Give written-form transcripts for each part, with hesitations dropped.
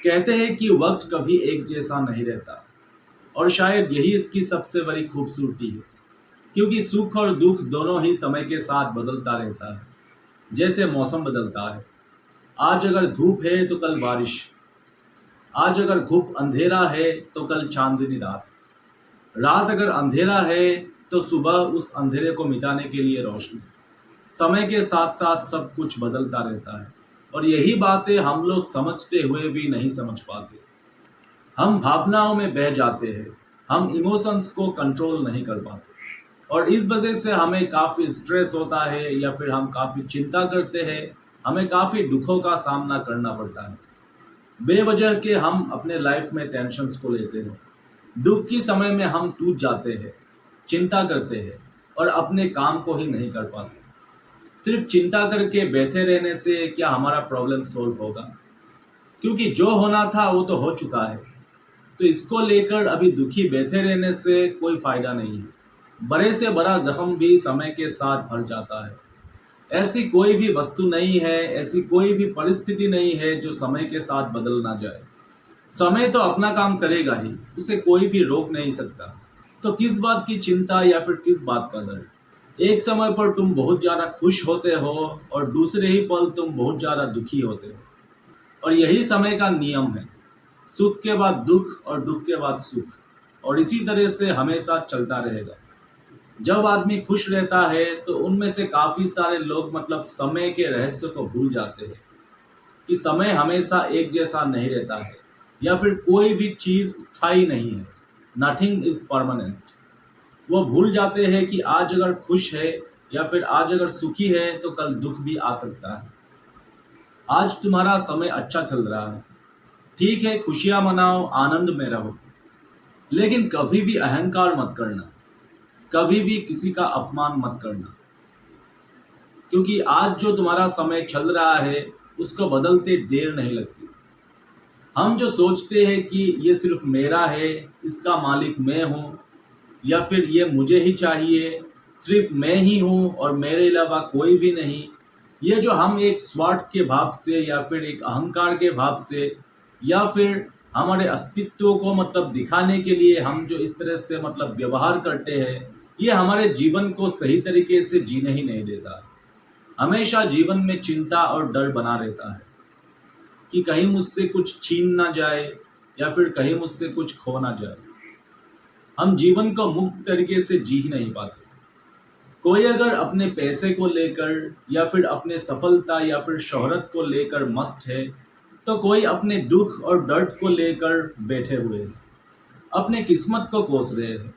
कहते हैं कि वक्त कभी एक जैसा नहीं रहता और शायद यही इसकी सबसे बड़ी खूबसूरती है। क्योंकि सुख और दुख दोनों ही समय के साथ बदलता रहता है, जैसे मौसम बदलता है। आज अगर धूप है तो कल बारिश, आज अगर घुप अंधेरा है तो कल चांदनी रात, रात अगर अंधेरा है तो सुबह उस अंधेरे को मिटाने के लिए रोशनी। समय के साथ साथ सब कुछ बदलता रहता है और यही बातें हम लोग समझते हुए भी नहीं समझ पाते। हम भावनाओं में बह जाते हैं, हम इमोशंस को कंट्रोल नहीं कर पाते और इस वजह से हमें काफ़ी स्ट्रेस होता है या फिर हम काफ़ी चिंता करते हैं, हमें काफ़ी दुखों का सामना करना पड़ता है। बेवजह के हम अपने लाइफ में टेंशन्स को लेते हैं। दुख की समय में हम टूट जाते हैं, चिंता करते हैं और अपने काम को ही नहीं कर पाते। सिर्फ चिंता करके बैठे रहने से क्या हमारा प्रॉब्लम सॉल्व होगा? क्योंकि जो होना था वो तो हो चुका है। तो इसको लेकर अभी दुखी बैठे रहने से कोई फायदा नहीं है। बड़े से बड़ा जख्म भी समय के साथ भर जाता है। ऐसी कोई भी वस्तु नहीं है, ऐसी कोई भी परिस्थिति नहीं है जो समय के साथ बदल ना जाए। समय तो अपना काम करेगा ही, उसे कोई भी रोक नहीं सकता। तो किस बात की चिंता या फिर किस बात का डर? एक समय पर तुम बहुत ज़्यादा खुश होते हो और दूसरे ही पल तुम बहुत ज़्यादा दुखी होते हो। और यही समय का नियम है, सुख के बाद दुख और दुख के बाद सुख, और इसी तरह से हमेशा चलता रहेगा। जब आदमी खुश रहता है तो उनमें से काफ़ी सारे लोग मतलब समय के रहस्य को भूल जाते हैं कि समय हमेशा एक जैसा नहीं रहता है या फिर कोई भी चीज़ स्थायी नहीं है। Nothing is permanent. वो भूल जाते हैं कि आज अगर खुश है या फिर आज अगर सुखी है तो कल दुख भी आ सकता है। आज तुम्हारा समय अच्छा चल रहा है, ठीक है, खुशियाँ मनाओ, आनंद में रहो, लेकिन कभी भी अहंकार मत करना, कभी भी किसी का अपमान मत करना। क्योंकि आज जो तुम्हारा समय चल रहा है उसको बदलते देर नहीं लगती। हम जो सोचते हैं कि ये सिर्फ मेरा है, इसका मालिक मैं हूँ, या फिर ये मुझे ही चाहिए, सिर्फ मैं ही हूँ और मेरे अलावा कोई भी नहीं, ये जो हम एक स्वार्थ के भाव से या फिर एक अहंकार के भाव से या फिर हमारे अस्तित्व को मतलब दिखाने के लिए हम जो इस तरह से मतलब व्यवहार करते हैं, ये हमारे जीवन को सही तरीके से जीने ही नहीं देता। हमेशा जीवन में चिंता और डर बना रहता है कि कहीं मुझसे कुछ छीन ना जाए या फिर कहीं मुझसे कुछ खो ना जाए। हम जीवन को मुक्त तरीके से जी ही नहीं पाते। कोई अगर अपने पैसे को लेकर या फिर अपने सफलता या फिर शोहरत को लेकर मस्त है, तो कोई अपने दुख और दर्द को लेकर बैठे हुए हैं, अपने किस्मत को कोस रहे हैं।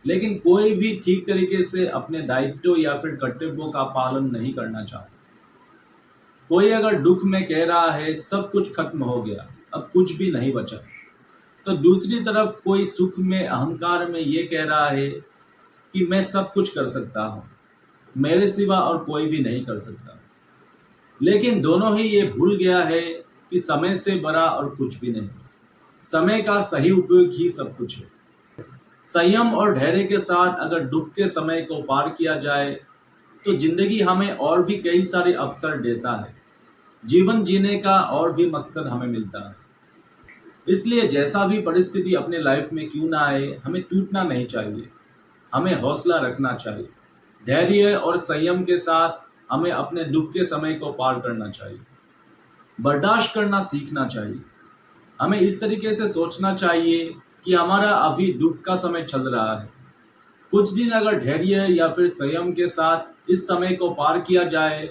लेकिन कोई भी ठीक तरीके से अपने दायित्व या फिर कर्तव्यों का पालन नहीं करना चाहता। कोई अगर दुख में कह रहा है सब कुछ खत्म हो गया, अब कुछ भी नहीं बचा, तो दूसरी तरफ कोई सुख में अहंकार में ये कह रहा है कि मैं सब कुछ कर सकता हूँ, मेरे सिवा और कोई भी नहीं कर सकता। लेकिन दोनों ही ये भूल गया है कि समय से बड़ा और कुछ भी नहीं। समय का सही उपयोग ही सब कुछ है। संयम और धैर्य के साथ अगर दुख के समय को पार किया जाए तो जिंदगी हमें और भी कई सारे अवसर देता है। जीवन जीने का और भी मकसद हमें मिलता है। इसलिए जैसा भी परिस्थिति अपने लाइफ में क्यों ना आए, हमें टूटना नहीं चाहिए, हमें हौसला रखना चाहिए। धैर्य और संयम के साथ हमें अपने दुख के समय को पार करना चाहिए, बर्दाश्त करना सीखना चाहिए। हमें इस तरीके से सोचना चाहिए कि हमारा अभी दुख का समय चल रहा है, कुछ दिन अगर धैर्य या फिर संयम के साथ इस समय को पार किया जाए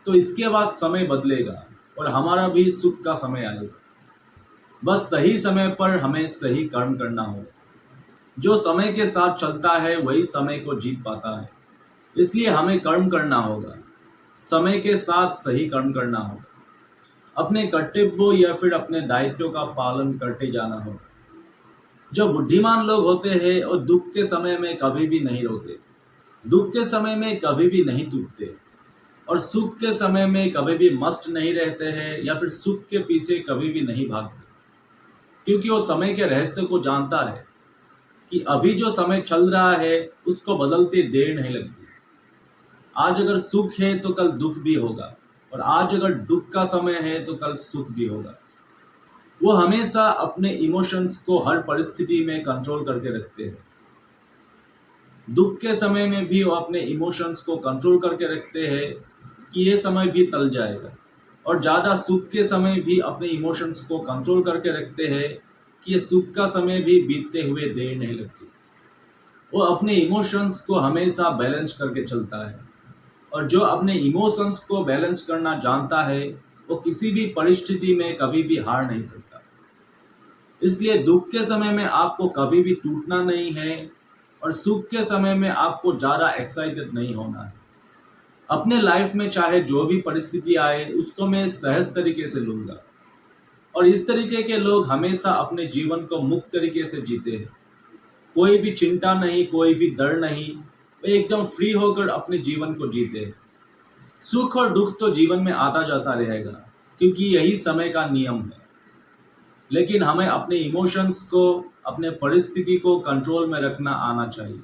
तो इसके बाद समय बदलेगा और हमारा भी सुख का समय आएगा। बस सही समय पर हमें सही कर्म करना होगा। जो समय के साथ चलता है वही समय को जीत पाता है। इसलिए हमें कर्म करना होगा, समय के साथ सही कर्म करना होगा, अपने कर्तव्यों या फिर अपने दायित्वों का पालन करते जाना होगा। जो बुद्धिमान लोग होते हैं और दुख के समय में कभी भी नहीं रोते, दुख के समय में कभी भी नहीं टूटते और सुख के समय में कभी भी मस्त नहीं रहते हैं या फिर सुख के पीछे कभी भी नहीं भागते। क्योंकि वो समय के रहस्य को जानता है कि अभी जो समय चल रहा है उसको बदलते देर नहीं लगती। आज अगर सुख है तो कल दुख भी होगा और आज अगर दुख का समय है तो कल सुख भी होगा। वो हमेशा अपने इमोशंस को हर परिस्थिति में कंट्रोल करके रखते हैं। दुख के समय में भी वो अपने इमोशंस को कंट्रोल करके रखते हैं कि ये समय भी टल जाएगा, और ज़्यादा सुख के समय भी अपने इमोशंस को कंट्रोल करके रखते हैं कि ये सुख का समय भी बीतते हुए देर नहीं लगती। वो अपने इमोशंस को हमेशा बैलेंस करके चलता है, और जो अपने इमोशंस को बैलेंस करना जानता है वो किसी भी परिस्थिति में कभी भी हार नहीं सकता। इसलिए दुख के समय में आपको कभी भी टूटना नहीं है, और सुख के समय में आपको ज़्यादा एक्साइटेड नहीं होना है। अपने लाइफ में चाहे जो भी परिस्थिति आए उसको मैं सहज तरीके से लूँगा, और इस तरीके के लोग हमेशा अपने जीवन को मुक्त तरीके से जीते हैं। कोई भी चिंता नहीं, कोई भी डर नहीं, वे एकदम फ्री होकर अपने जीवन को जीते हैं। सुख और दुख तो जीवन में आता जाता रहेगा, क्योंकि यही समय का नियम है। लेकिन हमें अपने इमोशंस को, अपने परिस्थिति को कंट्रोल में रखना आना चाहिए,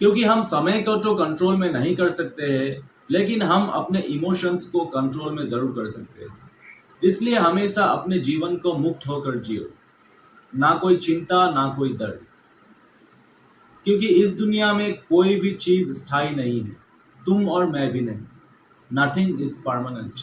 क्योंकि हम समय को तो कंट्रोल में नहीं कर सकते हैं, लेकिन हम अपने इमोशंस को कंट्रोल में ज़रूर कर सकते हैं। इसलिए हमेशा अपने जीवन को मुक्त होकर जियो, ना कोई चिंता, ना कोई दर्द, क्योंकि इस दुनिया में कोई भी चीज़ स्थायी नहीं है, तुम और मैं भी नहीं। Nothing is permanent.